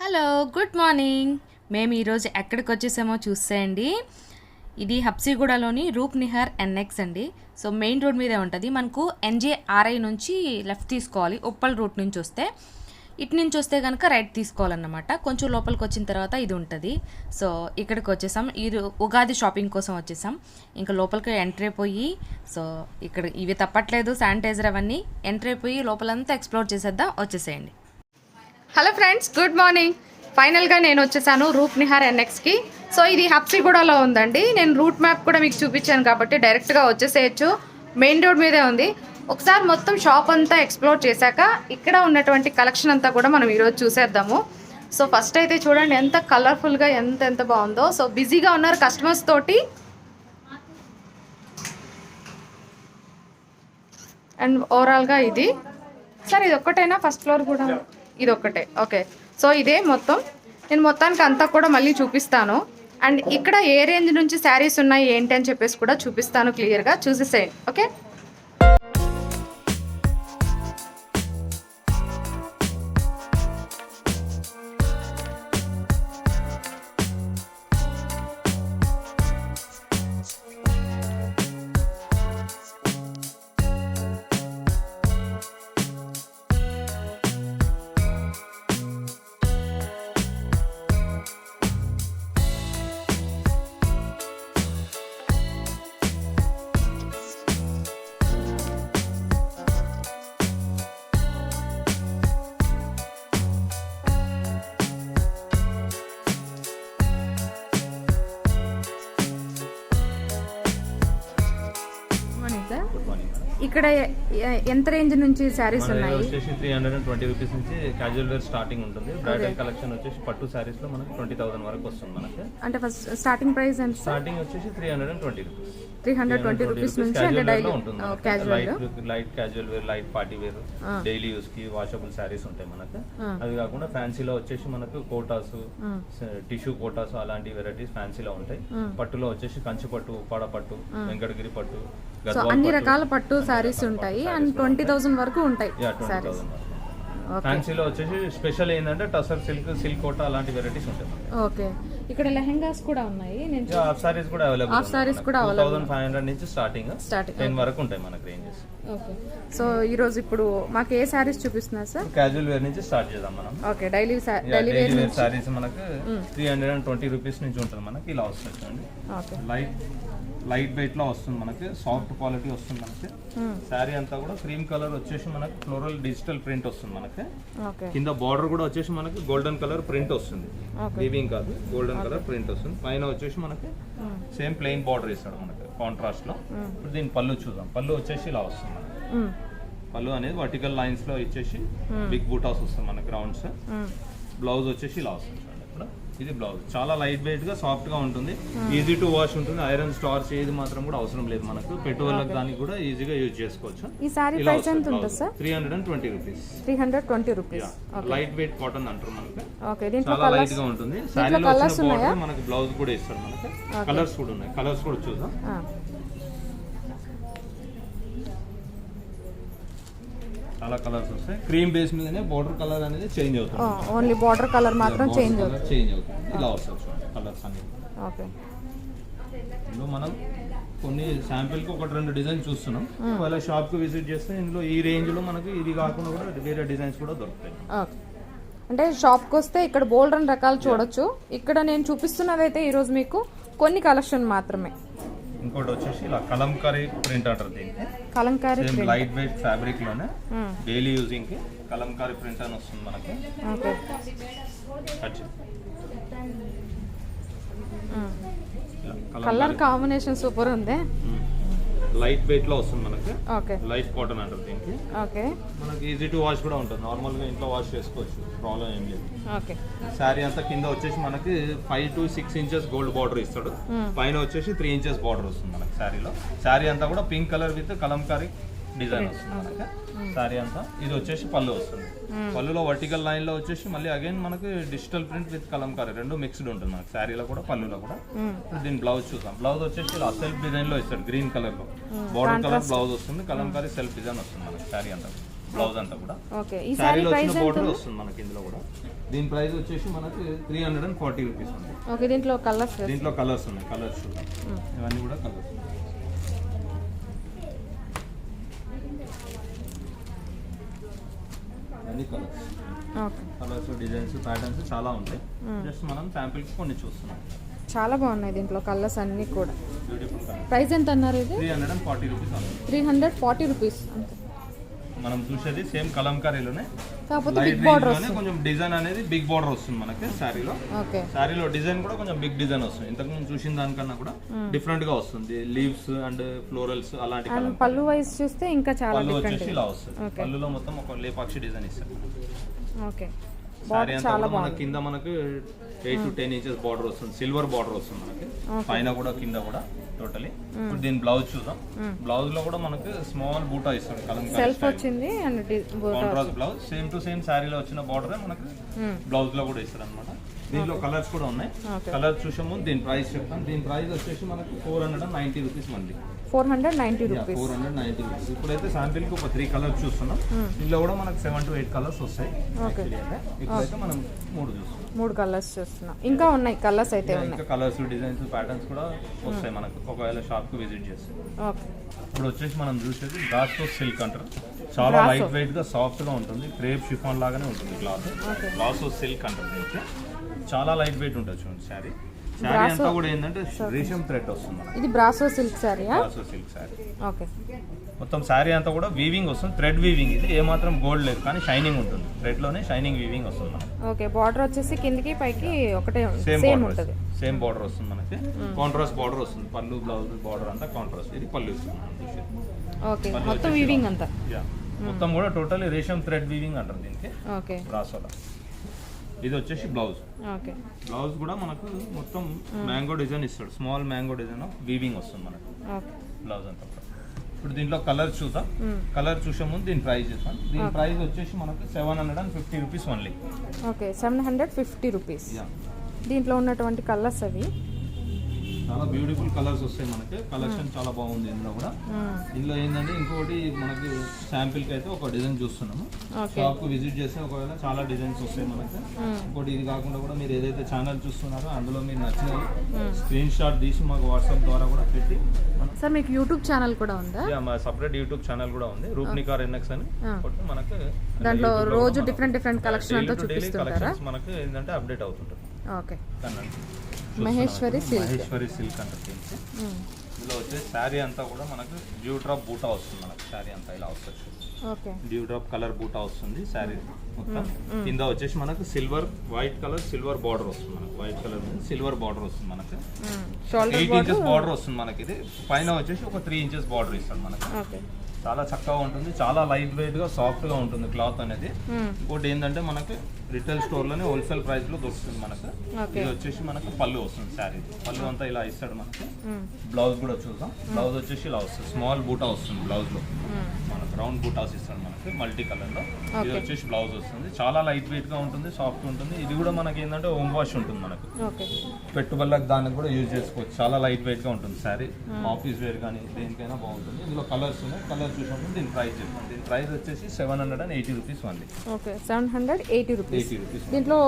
Hello, good morning. మేము ఈరోజు ఎక్కడికి వచ్చేసామో చూసేయండి. ఇది హబ్సిగూడలోని రూప్ నిహార్ ఎన్ఎక్స్ అండి. సో మెయిన్ రోడ్ మీదే ఉంటుంది. మనకు ఎన్జేఆర్ఐ నుంచి లెఫ్ట్ తీసుకోవాలి. ఉప్పల్ రూట్ నుంచి వస్తే, ఇటు నుంచి వస్తే కనుక రైట్ తీసుకోవాలన్నమాట. కొంచెం లోపలికి వచ్చిన తర్వాత ఇది ఉంటుంది. సో ఇక్కడికి వచ్చేసాం. ఈ ఉగాది షాపింగ్ కోసం వచ్చేసాం. ఇంకా లోపలికి ఎంట్రీ అయిపోయి, సో ఇక్కడ ఇవి తప్పట్లేదు, శానిటైజర్ అవన్నీ ఎంట్రీ అయిపోయి లోపలంతా ఎక్స్ప్లోర్ చేసేద్దాం. వచ్చేసేయండి. Hello friends, good morning. ఫైనల్గా నేను వచ్చేసాను రూప్ నిహార్ ఎన్ఎక్స్కి. సో ఇది హబ్సిగూడలో ఉందండి. నేను రూట్ మ్యాప్ కూడా మీకు చూపించాను కాబట్టి డైరెక్ట్గా వచ్చేసేయచ్చు. మెయిన్ రోడ్ మీదే ఉంది. ఒకసారి మొత్తం షాప్ అంతా ఎక్స్ప్లోర్ చేశాక ఇక్కడ ఉన్నటువంటి కలెక్షన్ అంతా కూడా మనం ఈరోజు చూసేద్దాము. సో ఫస్ట్ అయితే చూడండి ఎంత కలర్ఫుల్గా ఎంత బాగుందో. సో బిజీగా ఉన్నారు కస్టమర్స్ తోటి. అండ్ ఓవరాల్గా ఇది సార్, ఇది ఒక్కటైనా ఫస్ట్ ఫ్లోర్ కూడా? ఇది ఒక్కటే. ఓకే, సో ఇదే మొత్తం. నేను మొత్తానికి అంతా కూడా మళ్ళీ చూపిస్తాను. అండ్ ఇక్కడ ఏ రేంజ్ నుంచి శారీస్ ఉన్నాయి ఏంటి అని చెప్పేసి కూడా చూపిస్తాను క్లియర్గా. చూసేసేయండి. ఓకే, ఇక్కడ ఎంత రేంజ్ నుంచి శారీస్ ఉన్నాయి? వచ్చేసి 320 రూపీస్ నుంచి క్యాజువల్ వేర్ స్టార్టింగ్ ఉంటుంది. బ్రైడల్ కలెక్షన్ వచ్చేసి పట్టు సారీస్ లో మనకి 20,000 వరకు వస్తుంది మనకి. అంటే ఫస్ట్ స్టార్టింగ్ ప్రైస్ ఎంత? స్టార్టింగ్ వచ్చేసి 320 రూపీస్. 320 రూపీస్ నుంచి అంటే daily light casual wear, light party wear, daily use కి వాషబుల్ సారీస్ ఉంటాయి మనకి. అవి కాకుండా ఫ్యాన్సీలో వచ్చేసి మనకు కోటాస్, టిష్యూ కోటాస్ అలాంటి వెరైటీస్ ఫ్యాన్సీలో ఉంటాయి. పట్టులో వచ్చేసి కంచి పట్టు, ఉప్పాడ పట్టు, వెంకటగిరి పట్టు, అన్ని రకాల పట్టు సారీస్ ఉంటాయి. అండ్ 20,000 వరకు ఉంటాయి సారీస్. ఫ్యాన్సీలో వచ్చేసి స్పెషల్ ఏంటంటే టసర్ సిల్క్ కోటా అలాంటి వెరైటీస్ ఉంటాయి. ఓకే, ఇక్కడ లెహెంగాస్ కూడా ఉన్నాయి. హాఫ్ సారీస్ కూడా అవైలబుల్. హాఫ్ సారీస్ కూడా 2500 నుంచి స్టార్టింగ్ 10 వరకు ఉంటాయి మనకి రేంజెస్. ఓకే, సో ఈ రోజు ఇప్పుడు మాకు ఏ సారీస్ చూపిస్తున్నారు సార్? క్యాజువల్ వేర్ నుంచి స్టార్ట్ చేద్దాం మనం. ఓకే, డైలీ వేర్ సారీస్ మనకు 320 రూపీస్ నుంచి ఉంటుంది మనకి. ఇలా వస్తుంది. ఓకే, లైట్ వెయిట్ లో వస్తుంది మనకి. సాఫ్ట్ క్వాలిటీ వస్తుంది మనకి. శారీ అంతా కూడా క్రీమ్ కలర్ వచ్చేసి మనకి ఫ్లోరల్ డిజిటల్ ప్రింట్ వస్తుంది మనకి. కింద బార్డర్ కూడా వచ్చేసి మనకి గోల్డెన్ కలర్ ప్రింట్ వస్తుంది. వీవింగ్ కాదు, గోల్డెన్ కలర్ ప్రింట్ వస్తుంది. పైన వచ్చేసి మనకి సేమ్ ప్లెయిన్ బార్డర్ ఇస్తాడు మనకి కాంట్రాస్ట్ లో. ఇప్పుడు దీని పళ్ళు చూద్దాం. పళ్ళు వచ్చేసి ఇలా వస్తుంది మనకి. పళ్ళు అనేది వర్టికల్ లైన్స్ లో ఇచ్చేసి బిగ్ బూటాస్ వస్తుంది మనకి రౌండ్స్. బ్లౌజ్ వచ్చేసి ఇలా వస్తుంది. ఇది బ్లౌజ్ చాలా లైట్ వెయిట్ గా సాఫ్ట్ గా ఉంటుంది. ఈజీ టు వాష్ ఉంటుంది. ఐరన్ స్టార్చ్ ఏది మాత్రం కూడా అవసరం లేదు మనకు. పెట్టుబడులకు దానికి కూడా ఈజీగా యూజ్ చేసుకోవచ్చు. ఈ సారీ ప్రైస్ ఎంత ఉంటుంది sir? 320 rupees. 320 rupees. Light weight cotton అంటారు మనకి. ఓకే, దీంట్లో చాలా లైట్ గా ఉంటుంది. సారీలో వచ్చిన బార్డర్ మనకి బ్లౌజ్ కూడా ఇస్తారు మనకి. కలర్స్ కూడా ఉన్నాయి. కలర్స్ కూడా చూద్దాం. చాలా కలర్స్ వస్తాయి. క్రీమ్ బేస్ మీదనే బోర్డర్ కలర్ అనేది చేంజ్ అవుతుంది. ఓన్లీ బోర్డర్ కలర్ మాత్రం చేంజ్ అవుతుంది. ఇలా వస్తుంది చూడండి కలర్స్ అన్ని. ఓకే, ఇందులో మనం కొన్ని శాంపిల్ కి 1-2 డిజైన్ చూస్తున్నాం. ఒకవేళ షాప్ కి విజిట్ చేస్తే ఇందులో ఈ రేంజ్ లో మనకి ఇది కాకుండా కూడా వేరే డిజైన్స్ కూడా దొరుకుతాయి. అంటే షాప్కి వస్తే ఇక్కడ బోల్డ్ అని రకాలు చూడొచ్చు. ఇక్కడ నేను చూపిస్తున్నదైతే ఈరోజు మీకు కొన్ని కలెక్షన్ మాత్రమే. ఇంకోటి వచ్చేసి ఇలా కలంకారీ ప్రింట్ అంటారు దీనికి. కలంకారీ లైట్ వెయిట్ ఫ్యాబ్రిక్ లోనే డైలీ యూజింగ్ కి కలంకారీ ప్రింట్ అని వస్తుంది మనకి. కలర్ కాంబినేషన్ సూపర్ ఉంది. లైట్ వెయిట్ లో వస్తుంది మనకి. ఓకే, లైట్ కాటన్ అంటారు దీనికి. ఓకే, మనకి ఈజీ టు వాష్ కూడా ఉంటుంది. నార్మల్ గా ఇంట్లో వాష్ చేసుకోవచ్చు, ప్రాబ్లం ఏం లేదు. ఓకే, శారీ అంతా కింద వచ్చేసి మనకి 5 to 6 ఇంచెస్ గోల్డ్ బార్డర్ ఇస్తాడు. పైన వచ్చేసి 3 ఇంచెస్ బార్డర్ వస్తుంది మనకి శారీలో. శారీ అంతా కూడా pink colour with Kalamkari design వస్తుంది మనకి. శారీ అంతా ఇది వచ్చేసి పళ్ళు వస్తుంది. పళ్ళులో వర్టికల్ లైన్ లో వచ్చేసి మళ్ళీ అగైన్ మనకి డిజిటల్ ప్రింట్ విత్ కలంకారీ రెండు మిక్స్డ్ ఉంటుంది మనకి శారీలో కూడా పళ్ళులో కూడా. దీని బ్లౌజ్ చూద్దాం. బ్లౌజ్ వచ్చేసి ఇలా సెల్ఫ్ డిజైన్ లో ఇస్తాడు. గ్రీన్ కలర్ లో బార్డర్ కలర్ బ్లౌజ్ వస్తుంది. కలంకారీ సెల్ఫ్ డిజైన్ వస్తుంది మనకి శారీ అంతా. బ్లౌజ్ అంతా కూడా. ఓకే ఈ సారీ శారీలో ప్రైస్ వచ్చిన ఎంత బోర్డర్ వస్తుంది మనకి ఇందులో కూడా. దీని ప్రైస్ వచ్చేసి మనకి 340 రూపీస్ ఉంది. ఓకే దీంట్లో కలర్స్ దీంట్లో కలర్స్ ఉన్నాయి, కలర్స్ చూద్దాం. ఇవన్నీ కూడా కలర్స్. అన్ని colours, okay colours designs patterns చాలా ఉంటాయి. జస్ట్ మనం శాంపిల్ కొన్ని చూస్తున్నాం. చాలా బాగున్నాయి దీంట్లో కలర్స్ అన్నీ కూడా. Beautiful colour. ప్రైస్ ఎంత అన్నారు ఇది? 340 రూపీస్ ఉంది. 340 రూపీస్ అంతే. మనం చూసేది సేమ్ కలంకారీలోనే, కాకపోతే లైట్ బిగ్ బార్డర్ రేంజ్ లోనే కొంచెం డిజైన్ అనేది బిగ్ బార్డర్ వస్తుంది మనకి శారీలో. ఓకే శారీలో డిజైన్ కూడా కొంచెం బిగ్ డిజైన్ వస్తుంది. ఇంతకు ముందు చూసిన దానికన్నా కూడా డిఫరెంట్ గా వస్తుంది. లీవ్స్ అండ్ ఫ్లోరల్స్ అలాంటి అండ్ పళ్ళు వైస్ చూస్తే ఇంకా చాలా పళ్ళు డిఫరెంట్. వచ్చేసి ఇలా వస్తుంది. పళ్ళులో మొత్తం ఒక లేపాక్షి డిజైన్ ఇస్తారు. ఓకే శారీ అంతా కూడా మనకి కింద మనకు 8 to 10 ఇంచెస్ బార్డర్ వస్తుంది. సిల్వర్ బార్డర్ వస్తుంది మనకి పైన కూడా కింద కూడా టోటలీ. ఇప్పుడు దీని బ్లౌజ్ చూద్దాం. బ్లౌజ్ లో కూడా మనకు స్మాల్ బూటా ఇస్తాడు కలంకారీ సెల్ఫ్ వచ్చింది and contrast blouse. Same to same శారీలో వచ్చిన బార్డర్ మనకు బ్లౌజ్ లో కూడా ఇస్తారు అనమాట. దీంట్లో కలర్స్ కూడా ఉన్నాయి. కలర్స్ చూసే ముందు దీని ప్రైస్ చెప్తాను. దీని ప్రైస్ వచ్చేసి మనకు 490 రూపీస్ మళ్ళీ. 490 రూపీస్. 490 రూపీస్. ఇప్పుడైతే శాంపిల్ కి ఒక 3 కలర్స్ చూస్తున్నాం. ఇందులో కూడా మనకు 7 to 8 కలర్స్ వస్తాయి. ఇప్పుడైతే మనం 3 చూస్తున్నాం. 3 కలర్స్ చూస్తున్నాం. ఇంకా ఉన్నాయి కలర్స్ అయితే ఉన్నాయి. ఇంకా కలర్స్ డిజైన్స్ ప్యాటర్న్స్ కూడా వస్తాయి మనకు ఒకవేళ షాప్ కి విజిట్ చేస్తే. ఓకే ఇప్పుడు వచ్చేసి మనం చూసేది బ్రాసో సిల్క్ అంటారు. చాలా లైట్ వెయిట్ గా సాఫ్ట్ గా ఉంటుంది. క్రేప్ షిఫాన్ లాగానే ఉంటుంది క్లాత్. బ్రాసో సిల్క్ అంటారు దీనికి. చాలా లైట్ వెయిట్ ఉంటుంది చూడండి శారీ. శారీ అంతా కూడా ఏంటంటే రేషం థ్రెడ్ వస్తుంది. ఇది బ్రాసో సిల్క్ శారీయా? Brasso silk saree. ఓకే మొత్తం శారీ అంతా కూడా వీవింగ్ వస్తుంది. Thread weaving. ఇది ఏమాత్రం గోల్డ్ లేదు కానీ షైనింగ్ ఉంటుంది. థ్రెడ్ లోనే షైనింగ్ వీవింగ్ వస్తుంది మనకి. ఓకే బార్డర్ వచ్చేసి కిందకి పైకి ఒకటే సేమ్ సేమ్ బార్డర్ ఉంటుంది. సేమ్ బార్డర్ వస్తుంది మనకి. కాంట్రాస్ట్ బార్డర్ వస్తుంది. పళ్ళు బ్లౌజ్ బార్డర్ అంతా కాంట్రాస్ట్. ఇది పళ్ళు ఇస్తుంది. ఓకే మొత్తం వీవింగ్ అంతా. మొత్తం కూడా టోటల్ రేషం థ్రెడ్ వీవింగ్ అంటారు దీనికి ఓకే బ్రాసోలో. ఇది వచ్చేసి బ్లౌజ్. ఓకే బ్లౌజ్ కూడా మనకు మొత్తం మ్యాంగో డిజైన్ ఇస్తాడు. స్మాల్ మ్యాంగో డిజైన్ వీవింగ్ వస్తుంది మనకు ఓకే బ్లౌజ్ అంతా కూడా. ఇప్పుడు దీంట్లో కలర్ చూద్దాం. కలర్ చూసే ముందు దీని ప్రైస్ చూద్దాం. దీని ప్రైస్ వచ్చేసి మనకు 750 రూపీస్ ఓన్లీ. Okay 750 rupees. దీంట్లో ఉన్నటువంటి కలర్స్ అవి చాలా బ్యూటిఫుల్ కలర్స్ వస్తాయి మనకి. కలెక్షన్ చాలా బాగుంది ఇందులో కూడా. ఇందులో ఏంటంటే ఇంకోటి మనకి శాంపిల్ కి అయితే ఒక డిజైన్ చూస్తున్నాము. షాప్ కు విజిట్ చేస్తే ఒకవేళ చాలా డిజైన్స్ వస్తాయి మనకి. ఇంకోటి ఇది కాకుండా కూడా మీరు ఏదైతే ఛానల్ చూస్తున్నారో అందులో మీరు నచ్చిన స్క్రీన్ షాట్ తీసి మాకు వాట్సాప్ ద్వారా కూడా పెట్టి. సార్ మీకు యూట్యూబ్ ఛానల్ కూడా ఉందా? మా సపరేట్ యూట్యూబ్ ఛానల్ కూడా ఉంది. రూప్నికార్ ఎన్ఎక్స్ అని కొట్టి మనకు దాంట్లో రోజు డిఫరెంట్ కలెక్షన్ అంతా చూపిస్తుంటారా? మనకి ఏంటంటే అప్డేట్ అవుతుంటుంది. Okay Maheshwari silk. Maheshwari silk అంటే ఇందులో వచ్చే శారీ అంతా కూడా మనకు డ్యూ డ్రాప్ బూటా వస్తుంది. మనకు శారీ అంతా ఇలా వస్తుంది. ఓకే డ్యూ డ్రాప్ కలర్ బూటా వస్తుంది శారీ మొత్తం. కింద వచ్చేసి మనకు silver white colour silver border వస్తుంది. మనకు వైట్ కలర్ సిల్వర్ బార్డర్ వస్తుంది. మనకు 8 ఇంచెస్ బార్డర్ వస్తుంది మనకి. ఇది పైన వచ్చేసి ఒక 3 ఇంచెస్ బార్డర్ ఇస్తాడు మనకు. ఓకే చాలా చక్కగా ఉంటుంది. చాలా లైట్ వెయిట్ గా సాఫ్ట్ గా ఉంటుంది క్లాత్ అనేది. ఇంకోటి ఏంటంటే మనకి రిటైల్ స్టోర్ లోనే హోల్సేల్ ప్రైస్ లో దొరుకుతుంది మనకు. ఇది వచ్చేసి మనకు పళ్ళు వస్తుంది. శారీ పళ్ళు అంతా ఇలా ఇస్తాడు మనకి. బ్లౌజ్ కూడా చూద్దాం. బ్లౌజ్ వచ్చేసి ఇలా వస్తుంది. స్మాల్ బూటా వస్తుంది బ్లౌజ్ లో మనకు. రౌండ్ బూటాస్ ఇస్తాడు మనకి మల్టీ కలర్ లో. ఇది వచ్చేసి బ్లౌజ్ వస్తుంది. చాలా లైట్ వెయిట్ గా ఉంటుంది. సాఫ్ట్ ఉంటుంది. ఇది కూడా మనకి ఏంటంటే హోమ్ వాష్ ఉంటుంది మనకు. పెట్టుబడులకు దానికి కూడా యూజ్ చేసుకోవచ్చు. చాలా లైట్ వెయిట్ గా ఉంటుంది శారీ. ఆఫీస్ వేర్ కానీ దేనికైనా బాగుంటుంది. ఇందులో కలర్స్ ఉన్నాయి. కలర్ చూసినప్పుడు దీని ప్రైస్ చెప్తాను. దీని ప్రైస్ వచ్చేసి 780 రూపీస్ ఓన్లీ. Okay 780 rupees. దీంట్లో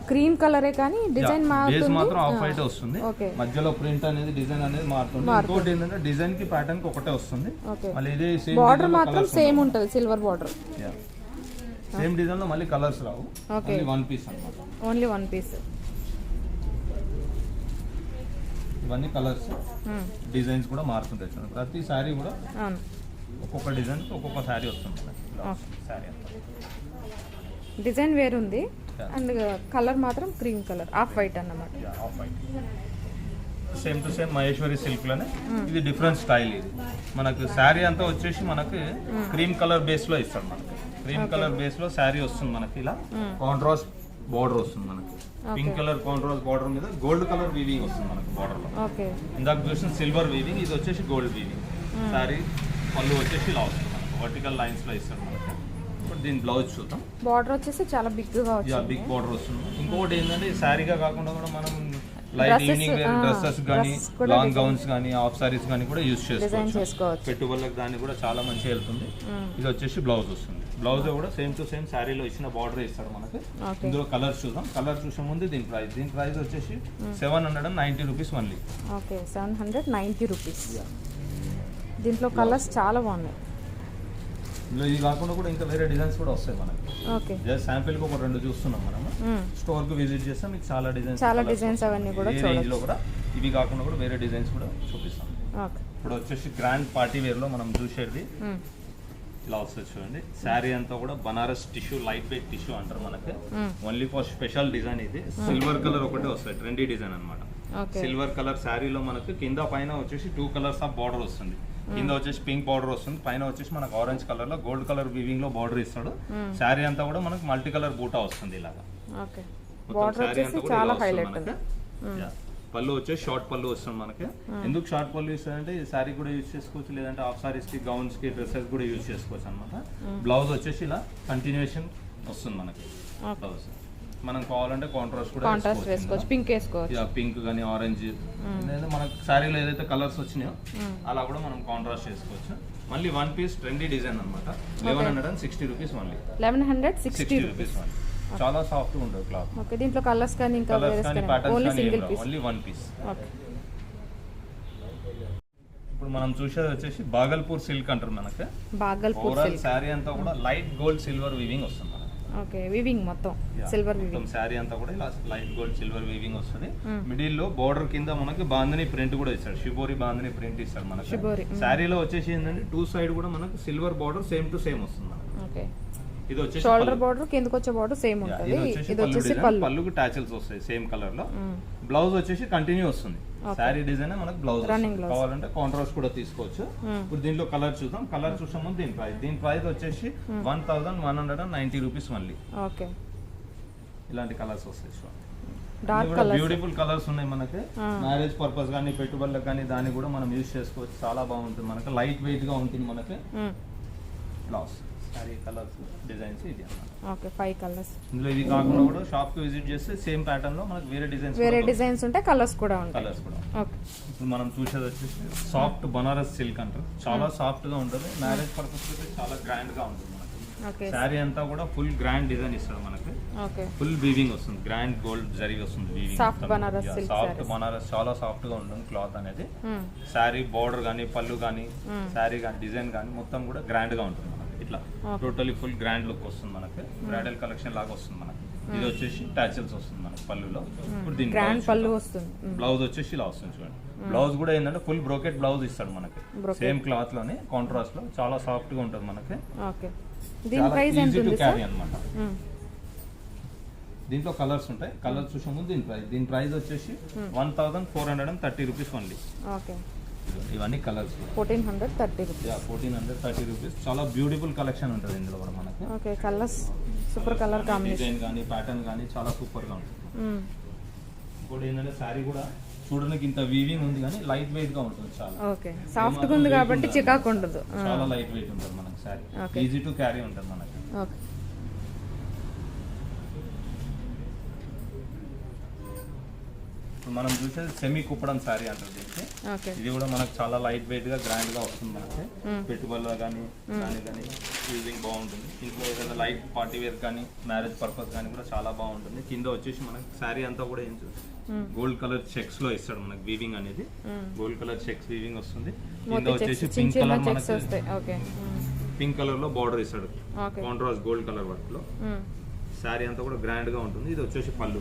క్రీమ్ కలరే కానీ డిజైన్ మాత్రం ఆఫ్ వైట్ వస్తుంది. మధ్యలో ప్రింట్ అనేది డిజైన్ అనేది మారుతుంది. ఇంకోటి ఏంటంటే డిజైన్ కి ప్యాటర్న్ కి ఒకటే వస్తుంది. మళ్ళీ ఇదే సేమ్ బార్డర్ మాత్రం సేమ్ ఉంటుంది. సిల్వర్ బార్డర్ సేమ్ డిజైన్ లో మళ్ళీ కలర్స్ రావు. ఓన్లీ 1 పీస్ అన్నమాట. Only 1 piece. ఇవన్నీ కలర్స్ డిజైన్స్ కూడా మారుతుంటాయి. ప్రతి శారీ కూడా ఒక్కొక్క డిజైన్ ఒక్కొక్క శారీ వస్తుంది. శారీ డిజైన్ వేరుంది అండ్ కలర్ మాత్రం క్రీమ్ కలర్ ఆఫ్ వైట్ అన్నమాట. Off white same to same Maheshwari silk లోనే. ఇది డిఫరెంట్ స్టైల్. ఇది మనకు శారీ అంతా వచ్చేసి మనకి క్రీమ్ కలర్ బేస్ లో ఇస్తాడు మనకి. క్రీమ్ కలర్ బేస్ లో శారీ వస్తుంది మనకి. ఇలా కాంట్రాస్ట్ బార్డర్ వస్తుంది మనకి. పింక్ కలర్ కాంట్రాస్ట్ బార్డర్ మీద గోల్డ్ కలర్ వీవింగ్ వస్తుంది మనకి బార్డర్ లో. ఇందాక చూసిన సిల్వర్ వీవింగ్, ఇది వచ్చేసి గోల్డ్ వీవింగ్. శారీ పళ్ళు వచ్చేసి ఇలా వస్తుంది మనకి. వర్టికల్ లైన్స్ లో ఇస్తాడు మనకి. ఇప్పుడు దీని బ్లౌజ్ చూద్దాం. బార్డర్ వచ్చేసి చాలా బిగ్ గా వచ్చింది. బిగ్ బార్డర్ వస్తుంది. ఇంకొకటి ఏంటంటే శారీగా కాకుండా కూడా మనం లైట్ ఈవినింగ్ వేర్ డ్రెస్సెస్ కానీ లాంగ్ గౌన్స్ కానీ హాఫ్ సారీస్ కానీ కూడా యూజ్ చేసుకోవచ్చు. పెట్టుబడులకు దాన్ని కూడా చాలా మంచిగా వెళ్తుంది. ఇది వచ్చేసి బ్లౌజ్ వస్తుంది. బ్లౌజ్ కూడా సేమ్ టు సేమ్ శారీలో ఇచ్చిన బార్డర్ ఇస్తాడు మనకి. ఇందులో కలర్స్ చూద్దాం. కలర్ చూసే ముందు దీని ప్రైస్ వచ్చేసి 790 రూపీస్ ఓన్లీ. Okay 790 rupees. దీంట్లో కలర్స్ చాలా బాగున్నాయి. ఇందులో ఇది కాకుండా కూడా ఇంకా వేరే డిజైన్స్ కూడా వస్తాయి మనకి. ఓకే జస్ట్ శాంపిల్ కి ఒక 2 చూస్తున్నాం మనము. స్టోర్ కు విజిట్ చేస్తే మీకు చాలా డిజైన్స్ అవన్నీ కూడా రేంజ్ లో కూడా ఇవి కాకుండా కూడా వేరే డిజైన్స్ కూడా చూపిస్తాం. ఓకే ఇప్పుడు వచ్చేసి గ్రాండ్ పార్టీ వేర్ లో మనం చూసేది ఇలా వస్తుంది చూడండి. శారీ అంతా కూడా Banaras tissue, light weight tissue అంటారు మనకి. ఓన్లీ ఫర్ స్పెషల్ డిజైన్ ఇది. సిల్వర్ కలర్ ఒకటే వస్తుంది, ట్రెండీ డిజైన్ అన్నమాట. సిల్వర్ కలర్ శారీలో మనకు కింద పైన వచ్చేసి 2 కలర్స్ ఆఫ్ బార్డర్ వస్తుంది. కింద వచ్చేసి పింక్ బార్డర్ వస్తుంది, పైన వచ్చేసి మనకు ఆరెంజ్ కలర్ లో గోల్డ్ కలర్ వీవింగ్ లో బార్డర్ ఇస్తాడు. శారీ అంతా కూడా మనకు మల్టీ కలర్ బూటా వస్తుంది ఇలాగా. పళ్ళు వచ్చేసి షార్ట్ పళ్ళు వస్తుంది మనకి. ఎందుకు షార్ట్ పళ్ళు ఇస్తారంటే ఈ శారీ కూడా యూజ్ చేసుకోవచ్చు, లేదంటే హాఫ్ సారీస్ కి, గౌన్స్ కి, డ్రెస్సెస్ కూడా యూజ్ చేసుకోవచ్చు అనమాట. బ్లౌజ్ వచ్చేసి ఇలా కంటిన్యూషన్ వస్తుంది మనకి. బ్లౌజ్ మనం కావాలంటే కాంట్రాస్ట్ కూడా వేసుకోవచ్చు, పింక్ వేసుకోవచ్చు, పింక్ కానీ ఆరెంజ్, మనకు శారీలో ఏదైతే కలర్స్ వచ్చినాయో అలా కూడా మనం కాంట్రాస్ట్ చేసుకోవచ్చు. మళ్ళీ 1 పీస్ ట్రెండీ డిజైన్ అనమాట. 1160 రూపీస్ ఓన్లీ. 1160 rupees only. చాలా సాఫ్ట్ గా ఉంటుంది క్లాత్. ఓకే దీంట్లో కలర్స్ కానీ ఇంకా only single piece, only 1 piece. Okay ఇప్పుడు మనం చూసేది వచ్చేసి బాగల్పూర్ సిల్క్ అంటారు మనకి. బాగల్పూర్ సిల్క్ శారీ అంతా కూడా లైట్ గోల్డ్ సిల్వర్ వీవింగ్ వస్తుంది. ఓకే వీవింగ్ మొత్తం సిల్వర్ వీవింగ్. మొత్తం శారీ అంతా కూడా ఇలా లైట్ గోల్డ్ సిల్వర్ వీవింగ్ వస్తుంది. మిడిల్ లో బోర్డర్ కింద మనకి బాందని ప్రింట్ కూడా ఇస్తాడు, షిబోరి బాందని ప్రింట్ ఇస్తాడు మనకి. శారీలో వచ్చేసి ఏంటంటే 2 సైడ్ కూడా మనకు silver border same to same వస్తుంది మనకి. ఓకే ఇది వచ్చేసి షోల్డర్ బార్డర్, కిందకి వచ్చే బార్డర్ సేమ్ ఉంటుంది. ఇది వచ్చేసి పళ్ళుకి టాచెల్స్ వస్తాయి సేమ్ కలర్ లో. బ్లౌజ్ వచ్చేసి కంటిన్యూ వస్తుంది. శారీ డిజైన్ మనకు బ్లౌజ్ కావాలంటే కాంట్రాస్ట్ కూడా తీసుకోవచ్చు. ఇప్పుడు దీంట్లో కలర్ చూద్దాం. కలర్ చూసే ముందు దీని ప్రైస్ వచ్చేసి 1190 రూపీస్ ఓన్లీ. ఓకే ఇలాంటి కలర్స్ వస్తాయి. డార్క్ కలర్స్, బ్యూటిఫుల్ కలర్స్ ఉన్నాయి మనకి. మ్యారేజ్ పర్పస్ కానీ పెట్టుబడులకు కానీ దాన్ని కూడా మనం యూజ్ చేసుకోవచ్చు. చాలా బాగుంటుంది మనకి, లైట్ వెయిట్ గా ఉంటుంది మనకి. బ్లౌజ్ శారీ కలర్స్ డిజైన్స్ ఇది అన్నమాట. Okay 5 colours. ఇందులో ఇది కాకుండా కూడా షాప్ కి విజిట్ చేస్తే సేమ్ ప్యాటర్న్ లో మనకి వేరే డిజైన్స్ ఉంటాయి, కలర్స్ కూడా ఉంటాయి. కలర్స్ కూడా. ఇప్పుడు మనం చూసేది వచ్చేసి సాఫ్ట్ బనారస్ సిల్క్ అంటారు. చాలా సాఫ్ట్ గా ఉంటుంది. మ్యారేజ్ పర్పస్ కి చాలా గ్రాండ్ గా ఉంటుంది మనకి. శారీ అంతా కూడా ఫుల్ గ్రాండ్ డిజైన్ ఇస్తాడు మనకి. ఫుల్ వీవింగ్ వస్తుంది, గ్రాండ్ గోల్డ్ జరీ వస్తుంది. సాఫ్ట్ బనారస్ చాలా సాఫ్ట్ గా ఉంటుంది క్లాత్ అనేది. శారీ బోర్డర్ గానీ, పళ్ళు గానీ, శారీ గానీ, డిజైన్ గానీ మొత్తం కూడా గ్రాండ్ గా ఉంటుంది. ఇట్లా టోటలీ ఫుల్ గ్రాండ్ లుక్ వస్తుంది మనకి. బ్రైడల్ కలెక్షన్ లాగా వస్తుంది మనకి. ఇది వచ్చేసి టాచెల్స్ వస్తుంది మనకి పళ్ళులో. ఇప్పుడు దీని పళ్ళు వస్తుంది. బ్లౌజ్ వచ్చేసి ఇలా వస్తుంది చూడండి. బ్లౌజ్ కూడా ఏంటంటే ఫుల్ బ్రోకెట్ బ్లౌజ్ ఇస్తాడు మనకి. సేమ్ క్లాత్ లోనే కాంట్రాస్ట్ లో చాలా సాఫ్ట్ గా ఉంటుంది మనకి. ఈజీ టు క్యారీ అన్నమాట. దీంట్లో కలర్స్ ఉంటాయి. కలర్స్ చూసే ముందు దీని ప్రైస్ వచ్చేసి 1430 రూపీస్ ఓన్లీ. ఇవన్నీ కలర్స్ 1430 రూపీస్. 1430 రూపీస్. చాలా బ్యూటిఫుల్ కలెక్షన్ ఉంటుంది ఇందులో కూడా మనకి. Okay colours super colour combination, design కానీ ప్యాటర్న్ కానీ చాలా సూపర్ గా ఉంటుంది. ఇంకోటి ఏంటంటే శారీ కూడా చూడడానికి ఇంత వీవింగ్ ఉంది కానీ లైట్ వెయిట్ గా ఉంటుంది. చాలా ఓకే సాఫ్ట్ గా ఉంది కాబట్టి చికాకు ఉండదు. చాలా లైట్ వెయిట్ ఉంటుంది మనకి శారీ. ఈజీ టు క్యారీ ఉంటుంది మనకి. ఓకే ఇప్పుడు మనం చూసేది సెమీ కుప్పడం శారీ అంటారు దీనికి. ఇది కూడా మనకు చాలా లైట్ వెయిట్ గా గ్రాండ్ గా వస్తుంది మనకి. పెట్టుబడులు కానీ యూజింగ్ బాగుంటుంది. ఇంట్లో ఏదైనా లైట్ పార్టీ వేర్ కానీ మ్యారేజ్ పర్పస్ కానీ కూడా చాలా బాగుంటుంది. కింద వచ్చేసి మనకి శారీ అంతా కూడా ఏం గోల్డ్ కలర్ చెక్స్ లో ఇస్తాడు మనకి. వీవింగ్ అనేది గోల్డ్ కలర్ చెక్స్ వీవింగ్ వస్తుంది. కింద వచ్చేసి పింక్ కలర్ మనకి, పింక్ కలర్ లో బార్డర్ ఇస్తాడు కాంట్రాస్ట్ గోల్డ్ కలర్ వర్క్ లో. శారీ అంతా కూడా గ్రాండ్ గా ఉంటుంది. ఇది వచ్చేసి పళ్ళు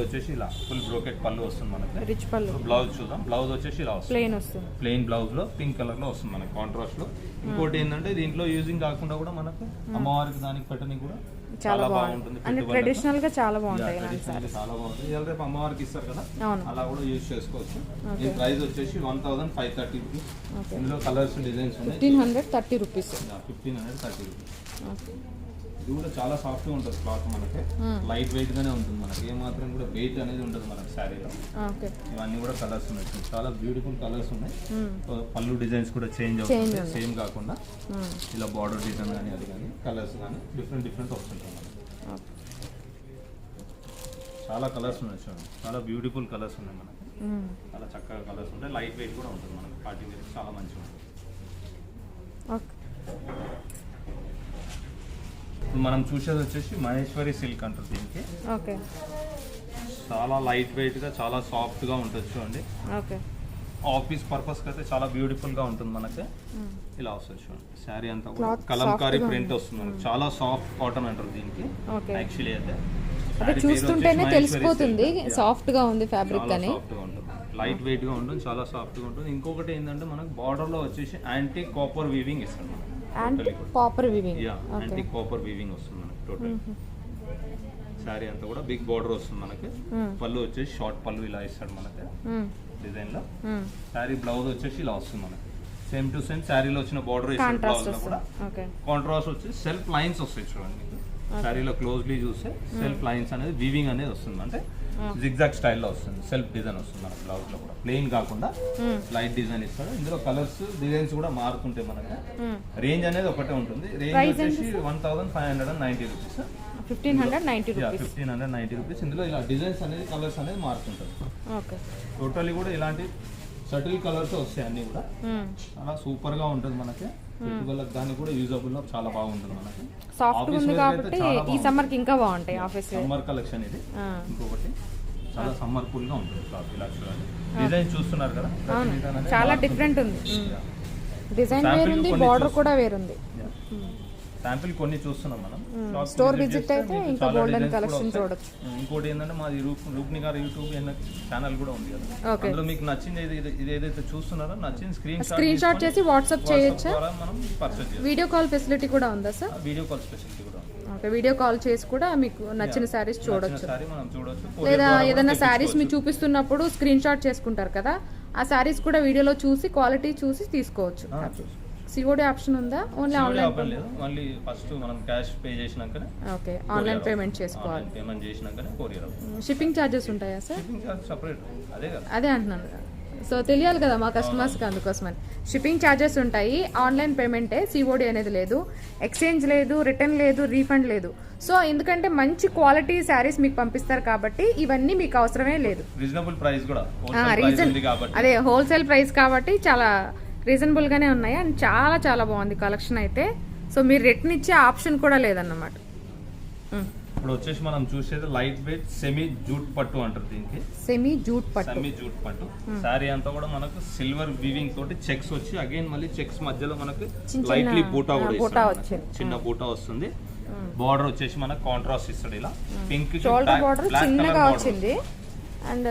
వచ్చేసి ఇలా ఫుల్ బ్రోకెట్ పళ్ళు వస్తుంది మనకి. రిచ్ పళ్ళు. బ్లౌజ్ చూద్దాం. బ్లౌజ్ వచ్చేసి ఇలా వస్తుంది, ప్లెయిన్ బ్లౌజ్ లో పింక్ కలర్ లో వస్తుంది మనకి కాంట్రాస్ట్ లో. ఇంకోటి ఏంటంటే దీంట్లో యూజింగ్ కాకుండా కూడా మనకు అమ్మవారికి దానికి పెట్టడానికి కూడా చాలా బాగుంటుంది. ట్రెడిషనల్ గా చాలా బాగుంటాయి. చాలా బాగుంటుంది. ఇవాళ రేపు అమ్మవారికి ఇస్తారు కదా, అలా కూడా యూజ్ చేసుకోవచ్చు. దీని ప్రైస్ వచ్చేసి 1530 రూపీస్. ఇందులో కలర్స్ డిజైన్స్ ఉన్నాయి. 1530 రూపీస్. 1530 రూపీస్. ఇది కూడా చాలా సాఫ్ట్ గా ఉంటుంది క్లాత్ మనకి. లైట్ వెయిట్ గానే ఉంటుంది మనకి. ఏ మాత్రం కూడా వెయిట్ అనేది ఉంటుంది మనకి శారీలో. ఇవన్నీ కూడా కలర్స్ ఉన్నాయి. చాలా బ్యూటిఫుల్ కలర్స్ ఉన్నాయి. పళ్ళు డిజైన్స్ కూడా చేంజ్ అవుతుంది, సేమ్ కాకుండా ఇలా బార్డర్ డిజైన్ కానీ అది కానీ కలర్స్ కానీ డిఫరెంట్ వస్తుంటాయి మనకి. చాలా కలర్స్ ఉన్నాయి చూడండి, చాలా బ్యూటిఫుల్ కలర్స్ ఉన్నాయి మనకి, చాలా చక్కగా కలర్స్ ఉంటాయి, లైట్ వెయిట్ కూడా ఉంటుంది మనకి, పార్టీ వేర్ చాలా మంచిగా ఉంటుంది. ఓకే. ఇప్పుడు మనం చూసేది వచ్చేసి మహేశ్వరి సిల్క్ అంటారు దీనికి. ఓకే. చాలా లైట్ వెయిట్గా చాలా సాఫ్ట్గా ఉంటుంది చూడండి. ఓకే. ఆఫీస్ పర్పస్కి అయితే చాలా బ్యూటిఫుల్గా ఉంటుంది మనకి. ఇలా వస్తుంది చూడండి, శారీ అంతా కూడా కలంకారీ ప్రింట్ వస్తుంది మనకి, చాలా సాఫ్ట్ కాటన్ అంటారు దీనికి యాక్చువల్లీ అయితే. అదే చూస్తుంటేనే తెలిసిపోతుంది సాఫ్ట్ గా ఉంది ఫ్యాబ్రిక్ అని. సాఫ్ట్గా ఉంటుంది, లైట్ వెయిట్గా ఉంటుంది, చాలా సాఫ్ట్గా ఉంటుంది. ఇంకొకటి ఏంటంటే మనకు బార్డర్లో వచ్చేసి యాంటీ కాపర్ వీవింగ్ ఇస్తుంది మనకి. Anti copper weaving. Anti copper weaving వస్తుంది మనకి టోటల్. శారీ అంతా కూడా బిగ్ బార్డర్ వస్తుంది మనకి. పళ్ళు వచ్చేసి షార్ట్ పళ్ళు ఇలా ఇస్తాడు మనకి డిజైన్ లో. శారీ బ్లౌజ్ వచ్చేసి ఇలా వస్తుంది మనకి, సేమ్ టు సేమ్ శారీలో వచ్చిన బార్డర్ ఇస్తాడు. బ్లౌజ్ లో కూడా కాంట్రాస్ట్ వచ్చి సెల్ఫ్ లైన్స్ వస్తాయి చూడండి మీకు. శారీలో క్లోజ్లీ చూస్తే సెల్ఫ్ లైన్స్ అనేది వీవింగ్ అనేది వస్తుంది, అంటే జిగ్జాగ్ స్టైల్లో వస్తుంది, సెల్ఫ్ డిజైన్ వస్తుంది మనకి. బ్లౌజ్ లో కూడా ప్లెయిన్ కాకుండా లైట్ డిజైన్ ఇస్తాడు. ఇందులో కలర్స్ డిజైన్స్ కూడా మారుతుంటాయి మనకి. రేంజ్ అనేది ఒకటే ఉంటుంది. రేంజ్ వచ్చేసి 1590 రూపీస్. 1590 రూపీస్. ఇందులో ఇలా డిజైన్స్ అనేది కలర్స్ అనేది మారుతుంటుంది. టోటల్లీ కూడా ఇలాంటి సటిల్ కలర్స్ వస్తాయి అన్ని కూడా. చాలా సూపర్ గా ఉంటుంది మనకి, పెట్టుబడులకు దానికి కూడా యూజబుల్ గా చాలా బాగుంటుంది మనకి. సాఫ్ట్ ఉంది కాబట్టి ఈ సమ్మర్ కి ఇంకా బాగుంటాయి ఆఫీస్ సమ్మర్ కలెక్షన్ ఇది. ఇంకొకటి చాలా సమ్మర్ కూల్ గా ఉంటుంది క్లాత్. ఇలా చూడండి, డిజైన్ చూస్తున్నారు కదా, చాలా డిఫరెంట్ ఉంది. డిజైన్ వేరుంది, బార్డర్ కూడా వేరుంది. శాంపిల్ కొన్ని చూస్తున్నాం మనం. స్టోర్ విజిట్ అయితే ఇంకా గోల్డెన్ కలెక్షన్ చూడొచ్చు. ఇంకోటి ఏంటంటే మాది రూప్నిగారు యూట్యూబ్ ఛానల్ కూడా ఉంది కదా, అందులో మీకు నచ్చింది ఇది ఏదైతే చూస్తున్నారో నచ్చింది స్క్రీన్ షాట్ చేసి వాట్సాప్ చేయొచ్చు. మనం పర్చేస్ చేయొచ్చు. వీడియో కాల్ ఫెసిలిటీ కూడా ఉందా సార్? వీడియో కాల్ ఫెసిలిటీ కూడా ఉంది. ఓకే. వీడియో కాల్ చేసి కూడా మీకు నచ్చిన శారీస్ చూడొచ్చు. మనం చూడొచ్చు. లేదా ఏదైనా శారీస్ మీరు చూపిస్తున్నప్పుడు స్క్రీన్ షాట్ చేసుకుంటారు కదా, ఆ శారీస్ కూడా వీడియోలో చూసి క్వాలిటీ చూసి తీసుకోవచ్చు. సిఓడి ఆప్షన్ ఉందా? ఓన్లీ ఆన్లైన్ లేదు, ఓన్లీ ఫస్ట్ మనం క్యాష్ పే చేసినాకనే. ఓకే. ఆన్లైన్ పేమెంట్ చేసుకోవాలి. పేమెంట్ చేసినాకనే కొరియర్. షిప్పింగ్ ఛార్జెస్ ఉంటాయా సార్? Shipping charge separate. అదే అంటున్నాను. సో తెలియాలి కదా మా కస్టమర్స్కి, అందుకోసమని షిప్పింగ్ ఛార్జెస్ ఉంటాయి. ఆన్లైన్ పేమెంటే, సిఓడి అనేది లేదు, ఎక్స్చేంజ్ లేదు, రిటర్న్ లేదు, రీఫండ్ లేదు. సో ఎందుకంటే మంచి క్వాలిటీ శారీస్ మీకు పంపిస్తారు కాబట్టి ఇవన్నీ మీకు అవసరమే లేదు. రీజనబుల్ ప్రైస్ కూడా, అదే హోల్సేల్ ప్రైస్ కాబట్టి చాలా రీజనబుల్గానే ఉన్నాయి. అండ్ చాలా చాలా బాగుంది కలెక్షన్ అయితే. సో మీరు రిటర్న్ ఇచ్చే ఆప్షన్ కూడా లేదన్నమాట. ఇప్పుడు వచ్చేసి మనం చూసేది లైట్ వెయిట్ సెమీ జూట్ పట్టు అంటారు దీనికి. సెమీ జూట్ పట్టు శారీ అంతా కూడా మనకు సిల్వర్ వీవింగ్ తోటి చెక్స్ వచ్చి, అగైన్ మళ్ళీ చెక్స్ మధ్యలో మనకు లైట్లీ బూటా కూడా చిన్న బూటా వస్తుంది. బార్డర్ వచ్చేసి మనకు కాంట్రాస్ట్ ఇస్తాడు, ఇలా పింక్ షోల్డర్ బార్డర్ చిన్నగా వచ్చింది, అండ్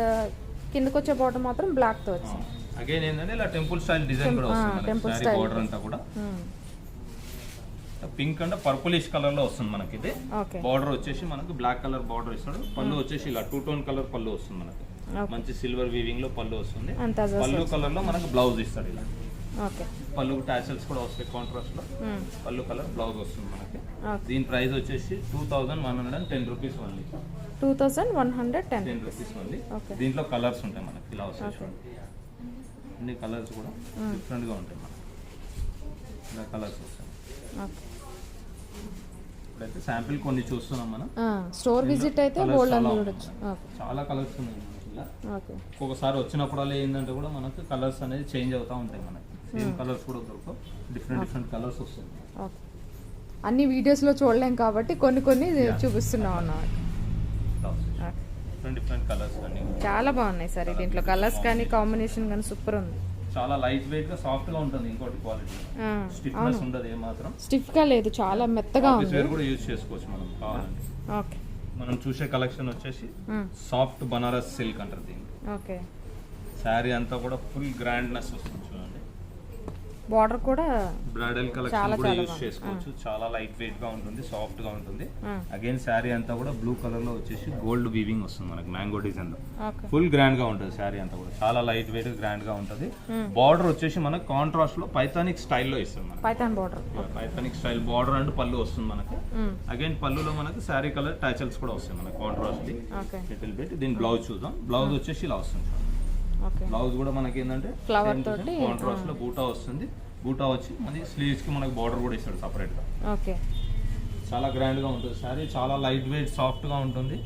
కిందకి వచ్చే బార్డర్ మాత్రం బ్లాక్ తో వచ్చింది. అగైన్ ఏంటంటే ఇలా టెంపుల్ స్టైల్ డిజైన్ కూడా వస్తుంది. శారీ బార్డర్ అంతా కూడా పింక్ అండ్ పర్పులిష్ కలర్ లో వస్తుంది మనకి. ఇది బార్డర్ వచ్చేసి మనకు బ్లాక్ కలర్ బార్డర్ ఇస్తాడు. పళ్ళు వచ్చేసి ఇలా 2 టోన్ కలర్ పళ్ళు వస్తుంది మనకి, మంచి సిల్వర్ వీవింగ్ లో పళ్ళు వస్తుంది. పళ్ళు కలర్ లో మనకు బ్లౌజ్ ఇస్తాడు ఇలా. పళ్ళు టాసల్స్ కూడా వస్తాయి కాంట్రాస్ట్ లో. పళ్ళు కలర్ బ్లౌజ్ వస్తుంది మనకి. దీని ప్రైస్ వచ్చేసి 2110 రూపీస్ ఓన్లీ. 2110 rupees only. దీంట్లో కలర్స్ ఉంటాయి మనకి, ఇలా వస్తాయి చూడండి. అన్ని కలర్స్ కూడా డిఫరెంట్ గా ఉంటాయి మనకి, ఇలా కలర్స్ వస్తాయి. ఇప్పుడైతే శాంపిల్ కొన్ని చూస్తున్నాం మనం. స్టోర్ విజిట్ అయితే చాలా కలర్స్ ఉన్నాయి ఇలా. ఒక్కొక్కసారి వచ్చినప్పుడల్లా ఏంటంటే కూడా మనకు కలర్స్ అనేది చేంజ్ అవుతూ ఉంటాయి మనకి. సేమ్ కలర్స్ కూడా దొరకవు, డిఫరెంట్ కలర్స్ వస్తాయి. అన్ని వీడియోస్ లో చూడలేం కాబట్టి కొన్ని చూపిస్తున్నాం అన్నమాట. డిఫరెంట్ కలర్స్ అన్ని చాలా బాగున్నాయి సార్. దీంట్లో కలర్స్ కానీ కాంబినేషన్ కానీ సూపర్ ఉంది. చాలా లైట్ వెయిట్ గా సాఫ్ట్ గా ఉంటుంది. ఇంకోటి క్వాలిటీ స్టిఫ్నెస్ ఉండదు, ఏ మాత్రం స్టిఫ్ గా లేదు, చాలా మెత్తగా ఉంది. వేర్ కూడా యూజ్ చేసుకోవచ్చు మనం కావాలంటే. ఓకే. మనం చూసే కలెక్షన్ వచ్చేసి సాఫ్ట్ బనారస్ సిల్క్ అంటారు దీన్ని. ఓకే. శారీ అంతా కూడా ఫుల్ గ్రాండ్నెస్ వస్తుంది చూడండి. బార్డర్ కూడా బ్రైడల్ కలెక్షన్ కూడా యూజ్ చేసుకోవచ్చు. చాలా లైట్ వెయిట్ గా ఉంటుంది, సాఫ్ట్ గా ఉంటుంది. అగైన్ శారీ అంతా కూడా బ్లూ కలర్ లో వచ్చేసి గోల్డ్ వీవింగ్ వస్తుంది మనకి, మ్యాంగో డిజైన్ లో. ఫుల్ గ్రాండ్ గా ఉంటుంది శారీ అంతా కూడా, చాలా లైట్ వెయిట్ గ్రాండ్ గా ఉంటుంది. బార్డర్ వచ్చేసి మనకి కాంట్రాస్ట్ లో పైథానిక్ స్టైల్లో ఇస్తుంది మనకి. పైథానిక్ స్టైల్ బార్డర్ అండ్ పళ్ళు వస్తుంది మనకి. అగైన్ పళ్ళులో మనకి శారీ కలర్ టాచల్స్ కూడా వస్తాయి మనకి కాంట్రాస్ట్ లిటిల్ బిట్. దీని బ్లౌజ్ చూద్దాం. బ్లౌజ్ వచ్చేసి ఇలా వస్తుంది. బ్లౌజ్ కూడా మనకి ఏంటంటే ఫ్లవర్ తోటి కాంట్రాస్ట్ లో బూటా వస్తుంది. బూటా వచ్చి మళ్ళీ స్లీవ్స్ కి మనకి బార్డర్ కూడా ఇస్తాడు సెపరేట్ గా. చాలా గ్రాండ్ గా ఉంటుంది శారీ, చాలా లైట్ వెయిట్ సాఫ్ట్ గా ఉంటుంది.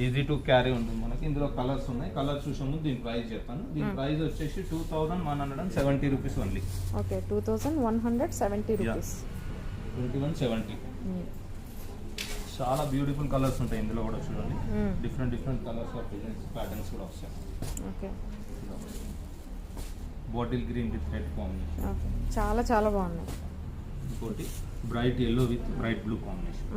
ఈజీ టు క్యారీ ఉంటుంది మనకి. ఇందులో కలర్స్ ఉన్నాయి, కలర్స్ చూసే ముందు దీని ప్రైస్ చెప్తాను. దీని ప్రైస్ వచ్చేసి 2170 రూపీస్ ఓన్లీ. Okay 2170 rupees. 2170. చాలా బ్యూటిఫుల్ కలర్స్ ఉంటాయి ఇందులో కూడా చూడండి. Different different colours of designs patterns కూడా వస్తాయి. Okay bottle green with red combination. Okay చాలా చాలా బాగున్నాయి. ఇంకోటి bright yellow with bright blue combination.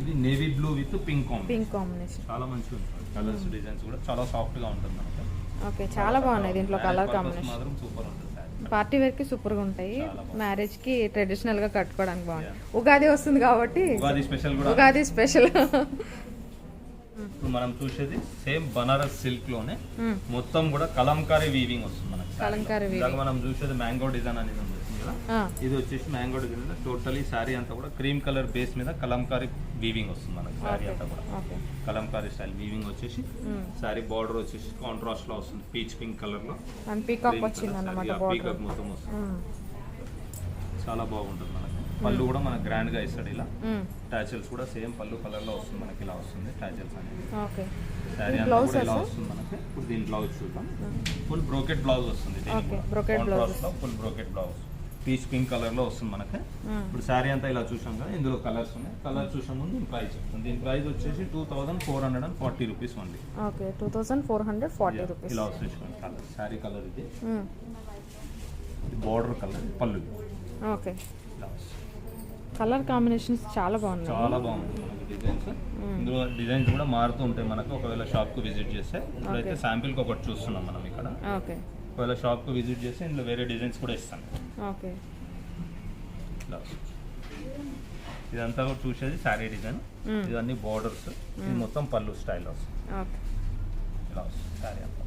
ఇది navy blue with pink combination. చాలా మంచిగా ఉంటుంది. కలర్స్ డిజైన్స్ కూడా చాలా సాఫ్ట్ గా ఉంటుంది మనకి. ఓకే చాలా బాగున్నాయి దీంట్లో కలర్ కాంబినేషన్. మాత్రం సూపర్ ఉంటుంది. పార్టీ వేర్ కి సూపర్ గా ఉంటాయి, మ్యారేజ్ కి ట్రెడిషనల్ గా కట్టుకోవడానికి బాగుంది. ఉగాది వస్తుంది కాబట్టి ఉగాది స్పెషల్ కూడా. ఉగాది స్పెషల్. ఇప్పుడు మనం చూసేది సేమ్ బనారస్ సిల్క్ లోనే మొత్తం కూడా కలంకారీ వీవింగ్ వస్తుంది మనకి. కలంకారీ వీవింగ్. మనం చూసేది మ్యాంగో డిజైన్ అనేది ఉంది కదా, ఇది వచ్చేసి మ్యాంగో డిజైన్. టోటలీ శారీ అంతా కూడా క్రీమ్ కలర్ బేస్ మీద కలంకారీ వీవింగ్ వస్తుంది మనకి. శారీ అంతా కూడా కలంకారీ స్టైల్ వీవింగ్ వచ్చేసి శారీ బార్డర్ వచ్చేసి కాంట్రాస్ట్ లో వస్తుంది, పీచ్ పింక్ కలర్ లో. పీకాక్ వచ్చింది అన్నమాట, పీకాక్ మొత్తం వస్తుంది. చాలా బాగుంటుంది మనకి. పళ్ళు కూడా మనకు గ్రాండ్ గా ఇస్తాడు ఇలా. టాచెల్స్ కూడా సేమ్ పళ్ళు కలర్ లో వస్తుంది మనకి. ఇలా వస్తుంది టాచెల్స్ అనేది. శారీ అంతా కూడా ఇలా వస్తుంది మనకి. ఇప్పుడు దీని బ్లౌజ్ చూద్దాం. ఫుల్ బ్రోకెట్ బ్లౌజ్ వస్తుంది. Full brocade blouse peach pink colour లో వస్తుంది మనకి. ఇప్పుడు శారీ అంతా ఇలా చూసాం కదా, ఇందులో కలర్స్ ఉన్నాయి. కలర్ చూసే ముందు దీని ప్రైస్ చెప్తాను. దీని ప్రైస్ వచ్చేసి 2440 రూపీస్ ఓన్లీ. Okay 2440 rupees. ఇలా వస్తుంది కలర్. శారీ కలర్ ఇది బార్డర్ కలర్, పళ్ళు. ఓకే కలర్ కాంబినేషన్స్ చాలా బాగున్నాయి. చాలా బాగుంది మనకి డిజైన్స్. ఇందులో డిజైన్స్ కూడా మారుతూ ఉంటాయి మనకు. ఒకవేళ షాప్ కు విజిట్ చేస్తే, ఇప్పుడైతే శాంపిల్ కి ఒకటి చూస్తున్నాం మనం ఇక్కడ. ఓకే ఒకవేళ షాప్ కు విజిట్ చేస్తే ఇందులో వేరే డిజైన్స్ కూడా ఇస్తాను. ఓకే ఇదంతా కూడా చూసేది శారీ డిజైన్. ఇవన్నీ బోర్డర్స్. ఇది మొత్తం పళ్ళు స్టైల్ వస్తుంది. ఇలా వస్తుంది శారీ అంతా.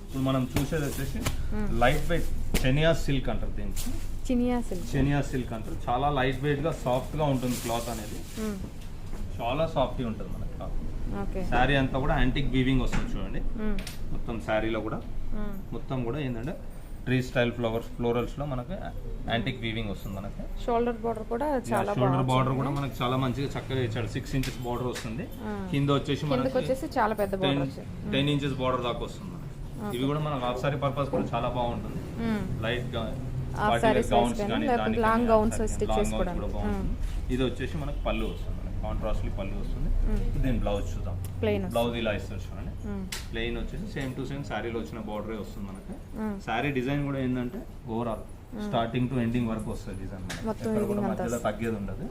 ఇప్పుడు మనం చూసేది వచ్చేసి లైట్ వెయిట్ చెనియా సిల్క్ అంటారు దీనికి. చెనియా సిల్క్ అంటారు. చాలా లైట్ వెయిట్ గా సాఫ్ట్ గా ఉంటుంది క్లాత్ అనేది. చాలా సాఫ్ట్ గా ఉంటుంది మనకి క్లాత్. శారీ అంతా కూడా యాంటిక్ వీవింగ్ వస్తుంది చూడండి. మొత్తం శారీలో కూడా మొత్తం కూడా ఏంటంటే ట్రీ స్టైల్ ఫ్లోరల్స్ లో మనకి యాంటిక్ వీవింగ్ వస్తుంది మనకి. షోల్డర్ బార్డర్ కూడా చాలా షోల్డర్ బార్డర్ కూడా మనకి చాలా మంచిగా చక్కగా ఇచ్చాడు. 6 ఇంచెస్ బార్డర్ వస్తుంది. కింద వచ్చేసి మనకి చాలా పెద్ద బార్డర్ 10 ఇంచెస్ బార్డర్ దాకా వస్తుంది. ఇవి కూడా మనకు హాఫ్ సారీ పర్పస్ కూడా చాలా బాగుంటుంది. లైట్ గా గౌన్స్ కానీ లాంగ్ గౌన్స్ స్టిచ్ చేసుకోవడానికి కూడా బాగుంటుంది. ఇది వచ్చేసి మనకు పళ్ళు వస్తుంది, కాంట్రాస్ట్లీ పళ్ళు వస్తుంది. దీని బ్లౌజ్ చూద్దాం. బ్లౌజ్ ఇలా ఇస్తారు చూడండి. ప్లెయిన్ వచ్చేసి సేమ్ టు సేమ్ శారీలో వచ్చిన బార్డరే వస్తుంది మనకి. శారీ డిజైన్ కూడా ఏంటంటే ఓవరాల్ స్టార్టింగ్ టు ఎండింగ్ వరకు వస్తుంది డిజైన్. ఎక్కడ కూడా మధ్యలో తగ్గేది ఉండదు.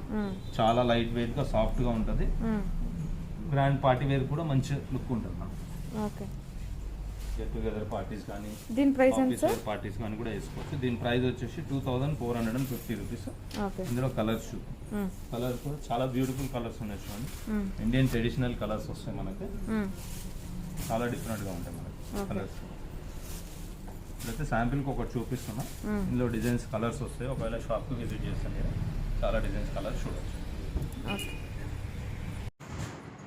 చాలా లైట్ వెయిట్ గా సాఫ్ట్ గా ఉంటుంది. గ్రాండ్ పార్టీ వేర్ కూడా మంచి లుక్ ఉంటుంది మనకి. గెట్ టుగెదర్ పార్టీస్ కానీ పార్టీస్ కానీ కూడా వేసుకోవచ్చు. దీని ప్రైస్ వచ్చేసి 2450 రూపీస్. ఇందులో కలర్స్ కలర్స్ కూడా చాలా బ్యూటిఫుల్ కలర్స్ ఉన్నాయి చూడండి. ఇండియన్ ట్రెడిషనల్ కలర్స్ వస్తాయి మనకి. చాలా డిఫరెంట్ గా ఉంటాయి మనకి కలర్స్. ఇప్పుడైతే శాంపిల్ కి ఒకటి చూపిస్తున్నా. ఇందులో డిజైన్స్ కలర్స్ వస్తాయి. ఒకవేళ షాప్ కి విజిట్ చేస్తాను చాలా డిజైన్స్ కలర్స్ చూడవచ్చు.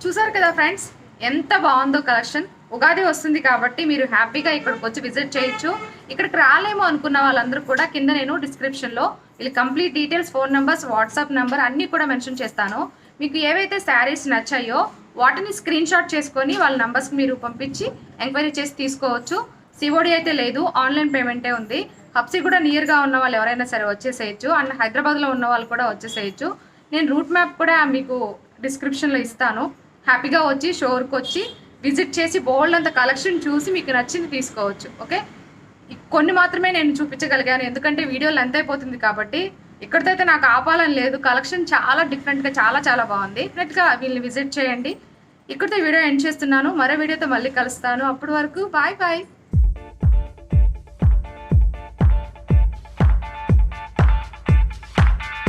చూసారు కదా ఫ్రెండ్స్, ఎంత బాగుందో కలెక్షన్. ఉగాది వస్తుంది కాబట్టి మీరు హ్యాపీగా ఇక్కడికి వచ్చి విజిట్ చేయొచ్చు. ఇక్కడికి రాలేమో అనుకున్న వాళ్ళందరూ కూడా కింద నేను డిస్క్రిప్షన్లో వీళ్ళ complete details, phone numbers, WhatsApp number అన్నీ కూడా మెన్షన్ చేస్తాను. మీకు ఏవైతే శారీస్ నచ్చాయో వాటిని స్క్రీన్ షాట్ చేసుకొని వాళ్ళ నెంబర్స్కి మీరు పంపించి ఎంక్వైరీ చేసి తీసుకోవచ్చు. సిఓడి అయితే లేదు, ఆన్లైన్ పేమెంటే ఉంది. హబ్సీ కూడా నియర్గా ఉన్న వాళ్ళు ఎవరైనా సరే వచ్చేసేయచ్చు. అండ్ హైదరాబాద్లో ఉన్న వాళ్ళు కూడా వచ్చేసేయచ్చు. నేను రూట్ మ్యాప్ కూడా మీకు డిస్క్రిప్షన్లో ఇస్తాను. హ్యాపీగా వచ్చి షోర్కి వచ్చి విజిట్ చేసి బోల్డ్ అంత కలెక్షన్ చూసి మీకు నచ్చింది తీసుకోవచ్చు. ఓకే, కొన్ని మాత్రమే నేను చూపించగలిగాను ఎందుకంటే వీడియో లెంత్ అయిపోతుంది కాబట్టి. ఇక్కడితో అయితే నాకు ఆపాలని లేదు. కలెక్షన్ చాలా డిఫరెంట్గా చాలా చాలా బాగుంది. డెఫినెట్గా వీళ్ళని విజిట్ చేయండి. ఇక్కడితో వీడియో ఎండ్ చేస్తున్నాను. మరో వీడియోతో మళ్ళీ కలుస్తాను. అప్పటి వరకు బాయ్ బాయ్.